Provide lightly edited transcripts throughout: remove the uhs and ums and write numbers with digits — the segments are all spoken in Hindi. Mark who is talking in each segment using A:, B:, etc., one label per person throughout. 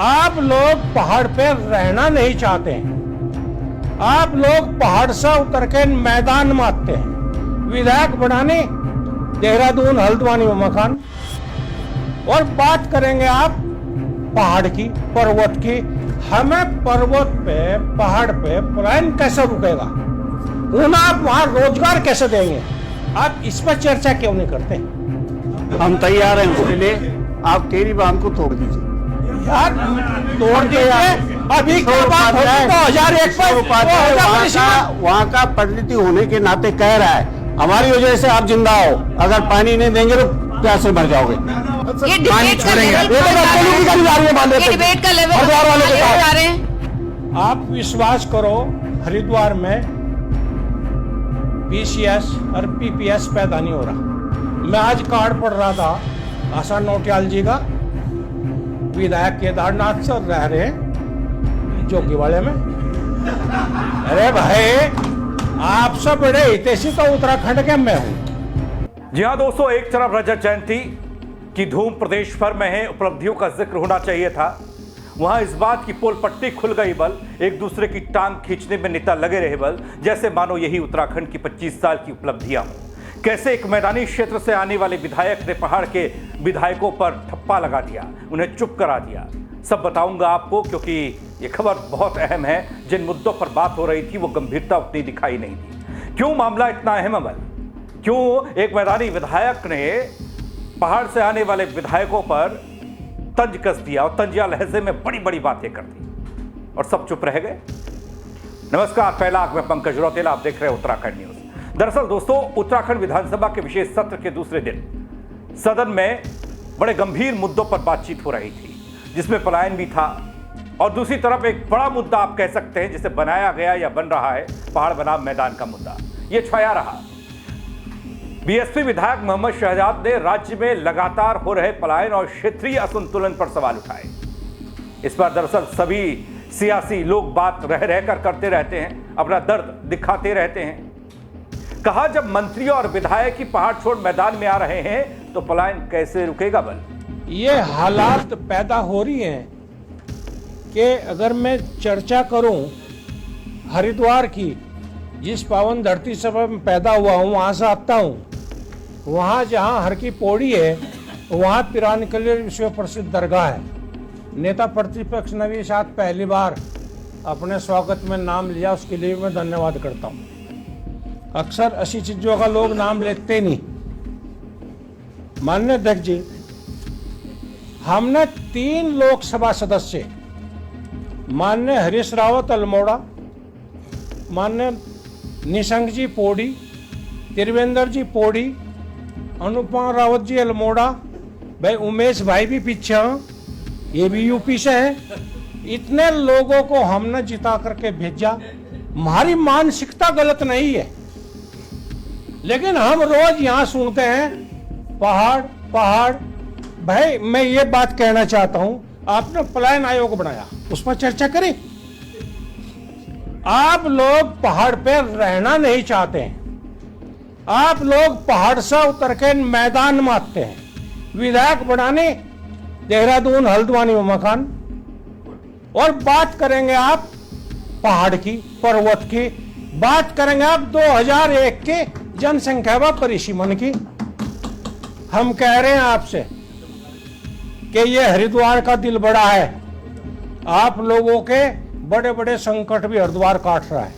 A: आप लोग पहाड़ पे रहना नहीं चाहते हैं। आप लोग पहाड़ से उतर के मैदान में आते हैं विधायक बनाने, देहरादून हल्द्वानी में मकान, और बात करेंगे आप पहाड़ की, पर्वत की। हमें पर्वत पे, पहाड़ पे पलायन कैसे रुकेगा? आप वहां रोजगार कैसे देंगे? आप इस पर चर्चा क्यों नहीं करते?
B: हम तैयार हैं उसके लिए। आप टेरी बांध को तोड़ दीजिए
A: यार, तोड़ दीजिए। अभी क्या बात हो रही है? 2001 पर
B: वहाँ का प्रतिनिधि होने के नाते कह रहा है हमारी वजह से आप जिंदा हो, अगर पानी नहीं देंगे तो प्यासे मर जाओगे।
C: ये डिबेट का लेवल
A: आप विश्वास करो, हरिद्वार में पीसीएस और पीपीएस पैदा नहीं हो रहा। मैं आज कार्ड पढ़ रहा था आसान नोटियाल जी का, विधायक केदारनाथ से रह रहे हैं जोगीवाड़े में। अरे भाई, आप सब बड़े हितैषी तो उत्तराखंड के मैं हूं।
D: जी हां दोस्तों, एक तरफ रजत जयंती की धूम प्रदेश भर में है, उपलब्धियों का जिक्र होना चाहिए था। वहां इस बात की पोल पट्टी खुल गई बल, एक दूसरे की टांग खींचने में नेता लगे रहे बल, जैसे मानो यही उत्तराखंड की 25 साल की उपलब्धियां हों। कैसे एक मैदानी क्षेत्र से आने वाले विधायक ने पहाड़ के विधायकों पर ठप्पा लगा दिया, उन्हें चुप करा दिया। सब बताऊंगा आपको, क्योंकि ये खबर बहुत अहम है। जिन मुद्दों पर बात हो रही थी वो गंभीरता उतनी दिखाई नहीं दी। क्यों मामला इतना अहम है? क्यों एक मैदानी विधायक ने पहाड़ से आने वाले विधायकों पर तंज कस दिया और तंजिया लहजे में बड़ी बड़ी बातें कर दी और सब चुप रह गए? नमस्कार, पहला आंख में पंकज रौतेला, आप देख रहे हैं उत्तराखंड न्यूज। दरअसल दोस्तों, उत्तराखंड विधानसभा के विशेष सत्र के दूसरे दिन सदन में बड़े गंभीर मुद्दों पर बातचीत हो रही थी, जिसमें पलायन भी था और दूसरी तरफ एक बड़ा मुद्दा आप कह सकते हैं जिसे बनाया गया या बन रहा है, पहाड़ बनाम मैदान का मुद्दा, ये छाया रहा। बीएसपी विधायक मोहम्मद शहजाद ने राज्य में लगातार हो रहे पलायन और क्षेत्रीय असंतुलन पर सवाल उठाए। इस पर दरअसल सभी सियासी लोग बात रह रहकर करते रहते हैं, अपना दर्द दिखाते रहते हैं। कहा, जब मंत्री और विधायक ही पहाड़ छोड़ मैदान में आ रहे हैं तो पलायन कैसे रुकेगा? बल
A: ये हालात पैदा हो रही हैं कि अगर मैं चर्चा करूं हरिद्वार की, जिस पावन धरती से मैं पैदा हुआ हूं, वहां से आता हूं, वहां जहां हर की पौड़ी है वहां पिरानकली विश्व प्रसिद्ध दरगाह है। नेता प्रतिपक्ष नवी साथ पहली बार अपने स्वागत में नाम लिया, उसके लिए मैं धन्यवाद करता हूं। अक्सर ऐसी चीजों का लोग नाम लेते नहीं। माननीय अध्यक्ष जी, हमने 3 लोकसभा सदस्य, माननीय हरीश रावत अल्मोड़ा, माननीय निशंक जी पौड़ी, त्रिवेंद्र जी पौड़ी, अनुपम रावत जी अल्मोड़ा, भाई उमेश भाई भी पीछे हैं, ये भी यूपी से हैं। इतने लोगों को हमने जिता करके भेजा। हमारी मानसिकता गलत नहीं है, लेकिन हम रोज यहां सुनते हैं पहाड़ पहाड़। भाई मैं ये बात कहना चाहता हूं, आपने पलायन आयोग बनाया, उस पर चर्चा करें। आप लोग पहाड़ पे रहना नहीं चाहते हैं। आप लोग पहाड़ से उतर के मैदान में आते हैं विधायक बनाने, देहरादून हल्द्वानी में मकान, और बात करेंगे आप पहाड़ की, पर्वत की, बात करेंगे आप 2001 के जनसंख्या व परिसीमन की। हम कह रहे हैं आपसे कि ये हरिद्वार का दिल बड़ा है, आप लोगों के बड़े बड़े संकट भी हरिद्वार काट रहा है।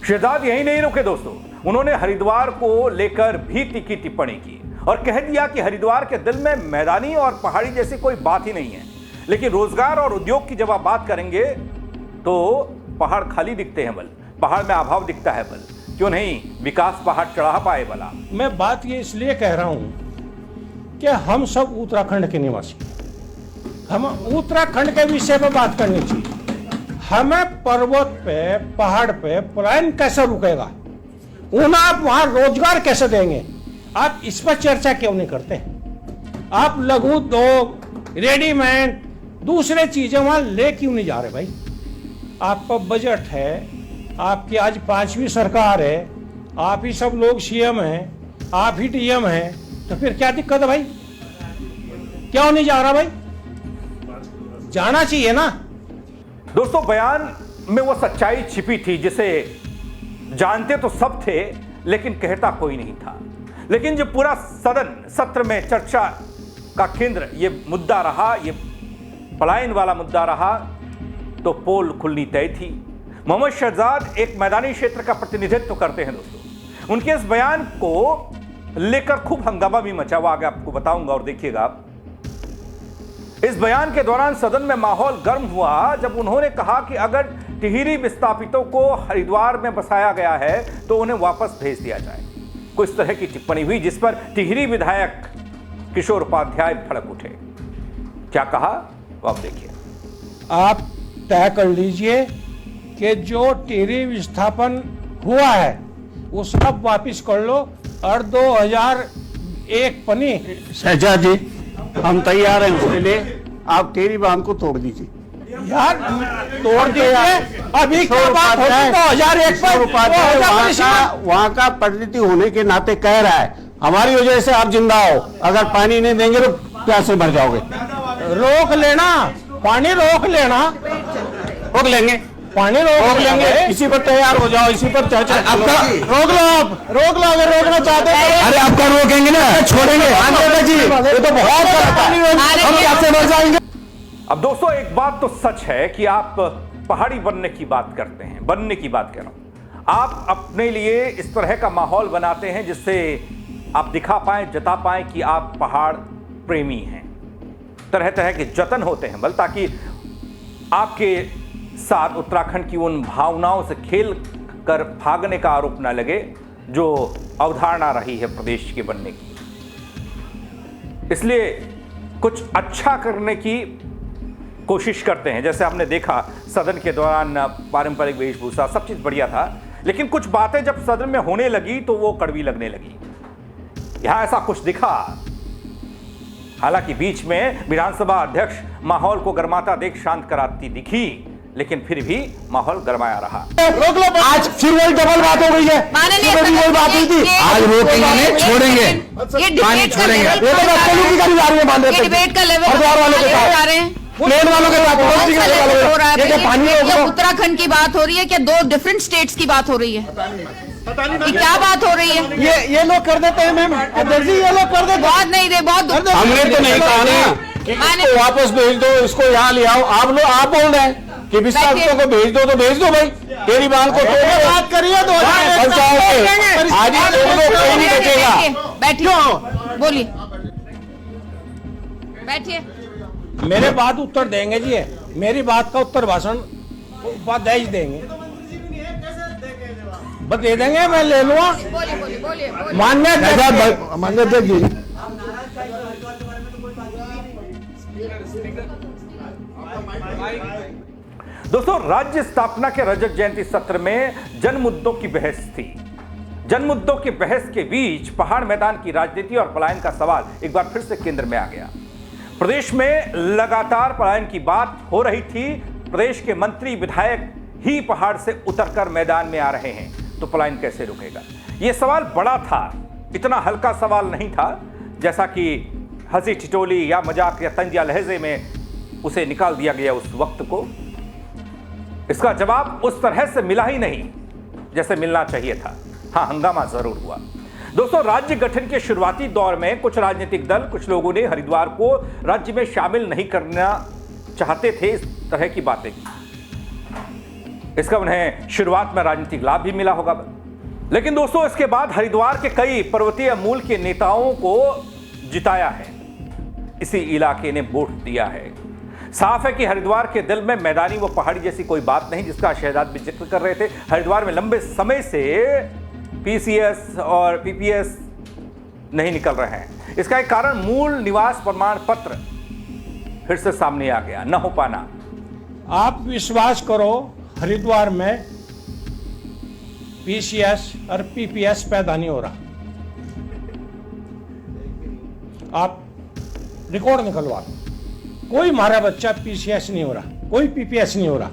D: शहजाद यही नहीं रुके दोस्तों, उन्होंने हरिद्वार को लेकर भी तीखी टिप्पणी की और कह दिया कि हरिद्वार के दिल में मैदानी और पहाड़ी जैसी कोई बात ही नहीं है, लेकिन रोजगार और उद्योग की जब आप बात करेंगे तो पहाड़ खाली दिखते हैं बल, पहाड़ में अभाव दिखता है बल। क्यों नहीं विकास पहाड़ चढ़ा पाए बला?
A: मैं बात ये इसलिए कह रहा हूं कि हम सब उत्तराखंड के निवासी, हम उत्तराखंड के विषय पर बात करनी चाहिए। हमें पर्वत पे, पहाड़ पे पलायन कैसे रुकेगा? आप वहां रोजगार कैसे देंगे? आप इस पर चर्चा क्यों नहीं करते? आप लघु उद्योग, रेडीमेड, दूसरे चीजें वहां ले क्यों नहीं जा रहे? भाई आपका बजट है, आपकी आज 5वीं सरकार है, आप ही सब लोग सीएम हैं, आप ही डीएम हैं, तो फिर क्या दिक्कत है भाई? क्यों नहीं जा रहा भाई? जाना चाहिए ना।
D: दोस्तों, बयान में वो सच्चाई छिपी थी जिसे जानते तो सब थे, लेकिन कहता कोई नहीं था। लेकिन जब पूरा सदन सत्र में चर्चा का केंद्र ये मुद्दा रहा, ये पलायन वाला मुद्दा रहा, तो पोल खुलनी तय थी। मोहम्मद शहजाद एक मैदानी क्षेत्र का प्रतिनिधित्व करते हैं दोस्तों। उनके इस बयान को लेकर खूब हंगामा भी मचा हुआ, आगे आपको बताऊंगा और देखिएगा आप। इस बयान के दौरान सदन में माहौल गर्म हुआ जब उन्होंने कहा कि अगर टिहरी विस्थापितों को हरिद्वार में बसाया गया है तो उन्हें वापस भेज दिया जाए। कुछ तरह की टिप्पणी हुई जिस पर टिहरी विधायक किशोर उपाध्याय भड़क उठे। क्या कहा वो आप देखिए।
A: आप तय कर लीजिए कि जो टिहरी विस्थापन हुआ है वो सब वापिस कर लो और 2001 पनी।
B: शहजाद जी, हम तैयार हैं उसके लिए। आप टिहरी बांध को तोड़ दीजिए।
A: यार तोड़ दीजिए। अभी क्या बात होती 2001 पर
B: वहाँ का परिणति होने के नाते कह रहा है हमारी वजह से आप जिंदा हो, अगर पानी नहीं देंगे तो प्यासे मर जाओगे।
A: रोक लेना, पानी रोक लेना,
B: रोक लेंगे,
A: पानी रोक लेंगे।
B: इसी पर तैयार हो जाओ, इसी पर चर्चा।
A: आपका रोक लो, आप रोक लो अगर रोकना चाहते हैं।
B: अरे आपका रोकेंगे ना, छोड़ेंगे जी, ये तो बहुत गलत है, हम कैसे मर जाएंगे।
D: अब दोस्तों, एक बात तो सच है कि आप पहाड़ी बनने की बात करते हैं, बनने की बात कर रहा हूं। आप अपने लिए इस तरह का माहौल बनाते हैं जिससे आप दिखा पाएं, जता पाएं कि आप पहाड़ प्रेमी हैं। तरह तरह के जतन होते हैं बल, ताकि आपके साथ उत्तराखंड की उन भावनाओं से खेल कर भागने का आरोप न लगे जो अवधारणा रही है प्रदेश के बनने की। इसलिए कुछ अच्छा करने की कोशिश करते हैं। जैसे हमने देखा सदन के दौरान पारंपरिक वेशभूषा, सब चीज बढ़िया था, लेकिन कुछ बातें जब सदन में होने लगी तो वो कड़वी लगने लगी। यहां ऐसा कुछ दिखा। हालांकि बीच में विधानसभा अध्यक्ष माहौल को गर्माता देख शांत कराती दिखी, लेकिन फिर भी माहौल गरमाया रहा।
B: रोक लो, आज फिर वही डबल बात हो गई है। वही बात हुई थी, आज रोकेंगे, छोड़ेंगे, पानी छोड़ेंगे। ये तो बच्चों की गाड़ी में बांध रहे
C: डिबेट का लेवल
B: हरिद्वार वालों के साथ, प्लेन वालों के साथ,
C: हो रहा है।
B: पानी
C: क्या उत्तराखंड की बात हो रही है, क्या दो डिफरेंट स्टेट्स की बात हो रही है? ये क्या बात हो रही है?
A: ये लोग कर देते हैं मैम, अध्यक्ष जी, ये लोग कर देते।
C: बहुत नहीं दे, बहुत
B: हमने तो नहीं कहा ना कि इसको वापस भेज दो, इसको यहाँ ले आओ। आप लोग आप बोल रहे हैं कि विस्थापितों को भेज दो, तो भेज दो भाई। टेरी बांध को
A: बात करिए तो
B: आज ही कोई नहीं बचेगा।
C: बैठिए, बोलिए, बैठिए।
A: मेरे बात उत्तर देंगे जी, मेरी बात का उत्तर भाषण उपाध्याय देंगे, बस दे देंगे, मैं ले लूंगा।
C: बोलिए।
B: मान्य अध्यक्ष जी,
D: दोस्तों, राज्य स्थापना के रजत जयंती सत्र में जन मुद्दों की बहस थी। जन मुद्दों की बहस के बीच पहाड़ मैदान की राजनीति और पलायन का सवाल एक बार फिर से केंद्र में आ गया। प्रदेश में लगातार पलायन की बात हो रही थी। प्रदेश के मंत्री विधायक ही पहाड़ से उतरकर मैदान में आ रहे हैं, तो पलायन कैसे रुकेगा? यह सवाल बड़ा था, इतना हल्का सवाल नहीं था जैसा कि हंसी ठिठोली या मजाक या तंजिया लहजे में उसे निकाल दिया गया उस वक्त को। इसका जवाब उस तरह से मिला ही नहीं जैसे मिलना चाहिए था। हाँ, हंगामा जरूर हुआ। दोस्तों, राज्य गठन के शुरुआती दौर में कुछ राजनीतिक दल, कुछ लोगों ने हरिद्वार को राज्य में शामिल नहीं करना चाहते थे, इस तरह की बातें की। इसका उन्हें शुरुआत में राजनीतिक लाभ भी मिला होगा। लेकिन दोस्तों, इसके बाद हरिद्वार के कई पर्वतीय मूल के नेताओं को जिताया है, इसी इलाके ने वोट दिया है। साफ है कि हरिद्वार के दिल में मैदानी व पहाड़ी जैसी कोई बात नहीं, जिसका शहजाद भी जिक्र कर रहे थे। हरिद्वार में लंबे समय से पीसीएस और पीपीएस नहीं निकल रहे हैं। इसका एक कारण मूल निवास प्रमाण पत्र फिर से सामने आ गया, न हो पाना।
A: आप विश्वास करो, हरिद्वार में पीसीएस और पीपीएस पैदा नहीं हो रहा। आप रिकॉर्ड निकलवा लो, कोई हमारा बच्चा पीसीएस नहीं हो रहा, कोई पीपीएस नहीं हो रहा।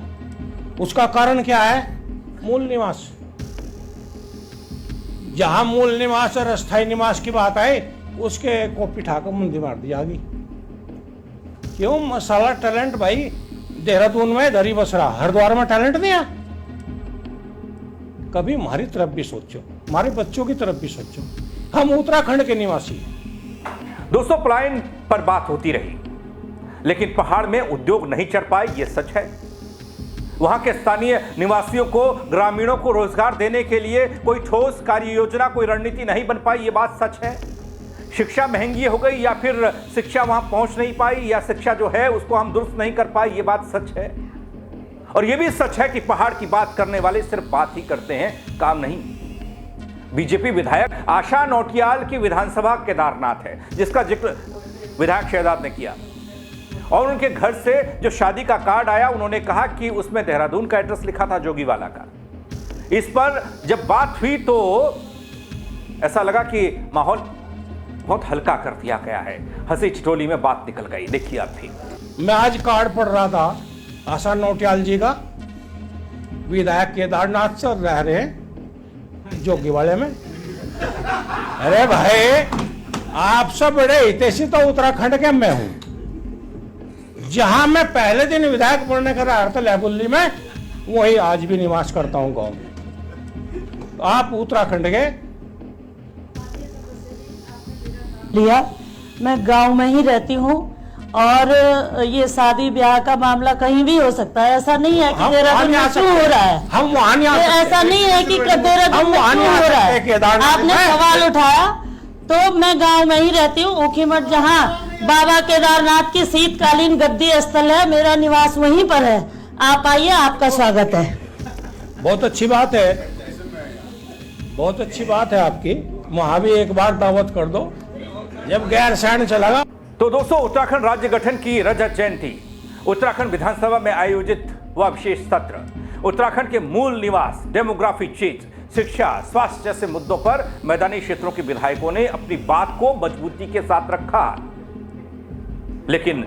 A: उसका कारण क्या है? मूल निवास। जहां मूल निवास और अस्थायी निवास की बात आए, उसके को पिठा को मुंडी मार दी जाएगी। क्यों साला टैलेंट भाई देहरादून में इधर ही बस रहा, हरिद्वार में टैलेंट नहीं है? कभी हमारी तरफ भी सोचो, हमारे बच्चों की तरफ भी सोचो। हम उत्तराखंड के निवासी हैं।
D: दोस्तों, पलायन पर बात होती रही, लेकिन पहाड़ में उद्योग नहीं चढ़ पाए, यह सच है। वहां के स्थानीय निवासियों को, ग्रामीणों को रोजगार देने के लिए कोई ठोस कार्य योजना, कोई रणनीति नहीं बन पाई, यह बात सच है। शिक्षा महंगी हो गई, या फिर शिक्षा वहां पहुंच नहीं पाई, या शिक्षा जो है उसको हम दुरुस्त नहीं कर पाए, यह बात सच है। और यह भी सच है कि पहाड़ की बात करने वाले सिर्फ बात ही करते हैं, काम नहीं। बीजेपी विधायक आशा नौटियाल की विधानसभा केदारनाथ है, जिसका जिक्र विधायक शहजाद ने किया। और उनके घर से जो शादी का कार्ड आया, उन्होंने कहा कि उसमें देहरादून का एड्रेस लिखा था, जोगीवाला का। इस पर जब बात हुई तो ऐसा लगा कि माहौल बहुत हल्का कर दिया गया है, हंसी ठिठोली में बात निकल गई। देखिए आप भी।
A: मैं आज कार्ड पढ़ रहा था आशा नौटियाल जी का, विधायक केदारनाथ से रह रहे हैं जोगीवाले में। अरे भाई, आपसे बड़े हितैषी तो उत्तराखंड के मैं हूं। जहां मैं पहले दिन विधायक बनने का रहा था लहबुल्ली में, वही आज भी निवास करता हूं गांव में। तो आप उत्तराखंड के
E: लिया, मैं गांव में ही रहती हूँ। और ये शादी ब्याह का मामला कहीं भी हो सकता है, ऐसा नहीं है कि देहरादून में शुरू हो रहा है।
A: हम वहां नहीं आ सकते।
E: ऐसा नहीं है कि देहरादून में शुरू हो रहा है। आपने सवाल उठाया तो मैं गांव में ही रहती हूँ, ऊखीमठ, जहाँ बाबा केदारनाथ की शीतकालीन गद्दी स्थल है, मेरा निवास वहीं पर है। आप आइए, आपका स्वागत है।
A: बहुत अच्छी बात है, बहुत अच्छी बात है आपकी। वहां भी एक बार दावत कर दो जब गैर सैन चलेगा।
D: तो दोस्तों, उत्तराखंड राज्य गठन की रजत जयंती, उत्तराखंड विधानसभा में आयोजित हुआ विशेष सत्र, उत्तराखंड के मूल निवास, डेमोग्राफी चेंज, शिक्षा, स्वास्थ्य जैसे मुद्दों पर मैदानी क्षेत्रों के विधायकों ने अपनी बात को मजबूती के साथ रखा। लेकिन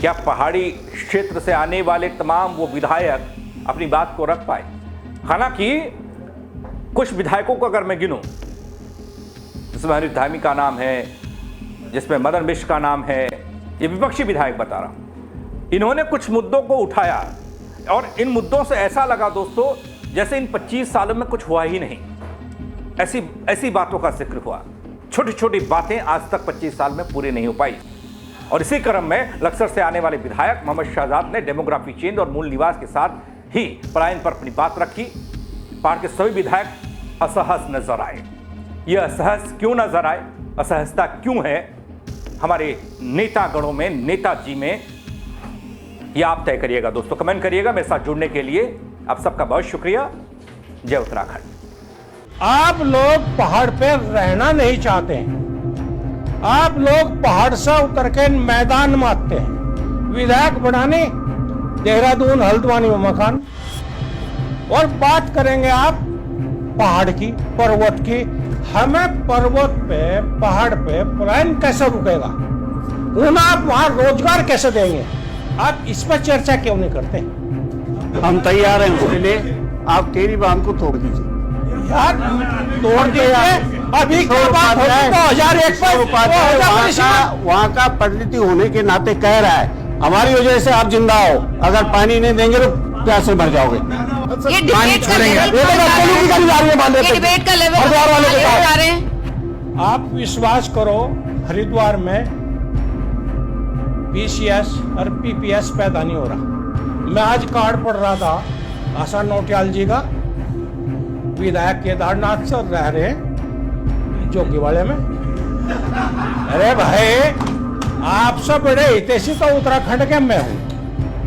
D: क्या पहाड़ी क्षेत्र से आने वाले तमाम वो विधायक अपनी बात को रख पाए? हालांकि कुछ विधायकों को अगर मैं गिनूं, जिसमें हरीश धामी का नाम है, जिसमें मदन मिश्र का नाम है, ये विपक्षी विधायक बता रहा हूं, इन्होंने कुछ मुद्दों को उठाया और इन मुद्दों से ऐसा लगा दोस्तों जैसे इन 25 सालों में कुछ हुआ ही नहीं। ऐसी बातों का जिक्र हुआ। छोटी छोटी बातें आज तक 25 साल में पूरी नहीं हो पाई। और इसी क्रम में लक्सर से आने वाले विधायक मोहम्मद शहजाद ने डेमोग्राफी चेंज और मूल निवास के साथ ही पलायन पर अपनी बात रखी। पहाड़ के सभी विधायक असहज नजर आए। यह असहज क्यों नजर आए, असहजता क्यों है हमारे नेतागणों में, नेताजी में, यह आप तय करिएगा दोस्तों, कमेंट करिएगा। मेरे साथ जुड़ने के लिए आप सबका बहुत शुक्रिया। जय उत्तराखंड।
A: आप लोग पहाड़ पे रहना नहीं चाहते हैं, आप लोग पहाड़ से उतर के मैदान में आते हैं विधायक बनाने, देहरादून हल्द्वानी में मकान, और बात करेंगे आप पहाड़ की, पर्वत की। हमें पर्वत पे, पहाड़ पे पलायन कैसे रुकेगा? उन्हें आप वहां रोजगार कैसे देंगे? आप इस पर चर्चा क्यों नहीं करते?
B: हम तैयार हैं उसके लिए। आप टेरी बांध को तोड़ दीजिए
A: यार, तोड़ दीजिए। अभी क्या बात हो रही है? 2001 पर
B: वहाँ का परिणति होने के नाते कह रहा है, हमारी वजह से आप जिंदा हो, अगर पानी नहीं देंगे तो प्यास से मर जाओगे।
C: ये
B: पानी
C: डिबेट का
B: छोड़ेंगे।
C: लेवल
B: ये तो बच्चों की गाली जा रही है, बांध देते
C: ये
B: हैं।
C: डिबेट का लेवल
B: हरिद्वार वाले के साथ।
C: जा रहे हैं।
A: आप विश्वास करो, हरिद्वार में पीसीएस और पीपीएस पैदा नहीं हो रहा। मैं आज कार्ड पढ़ रहा था आशा नौटियाल जी का, विधायक केदारनाथ से रह रहे हैं जोगीवाले में। अरे भाई, आपसे बड़े हितैषी तो उत्तराखंड के मैं हूं।